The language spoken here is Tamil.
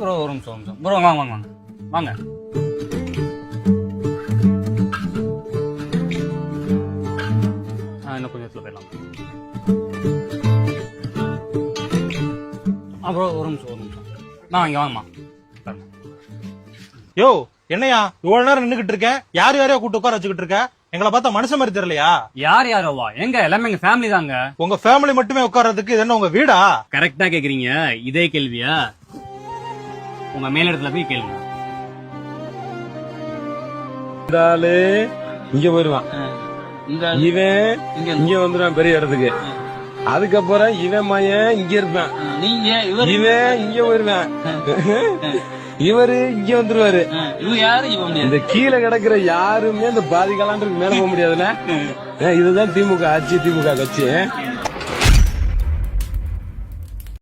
ப்ரோ ஒரு நிமிஷம் ப்ரோ வாங்க வாங்க வாங்க வாங்க. இன்னும் கொஞ்சம் இடத்துல போயிடலாம். ப்ரோ ஒரு நிமிஷம் இங்க வாங்கம்மா. யோ என்னையா இவ்வளவு நேரம் நின்னுகிட்டு இருக்கேன், யாரையோ கூட்டு உட்கார வச்சுக்கிட்டு இருக்க? எங்களை பார்த்தா மனுஷன் மாதிரி தெரியலையா? யாரோவா? எங்க எல்லாமே எங்க ஃபேமிலி தாங்க. உங்க ஃபேமிலி மட்டுமே உட்கார்றதுக்கு இது என்ன உங்க வீடா? கரெக்டா கேக்குறீங்க. இதே கேள்வியா உங்க மேலிடத்துல போய் கேளுங்க. இங்க போயிருவான், இவன் இங்க வந்துருவான் பெரிய இடத்துக்கு. அதுக்கப்புறம் இவன் மையன் இங்க இருப்பான், இவன் இங்க போயிருவான், இவரு இங்க வந்துருவாரு. இந்த கீழே கிடக்குற யாருமே இந்த பாதி கலாண்டுக்கு மேல போக முடியாதுல்ல. இதுதான் திமுக ஆட்சி, திமுக கட்சி.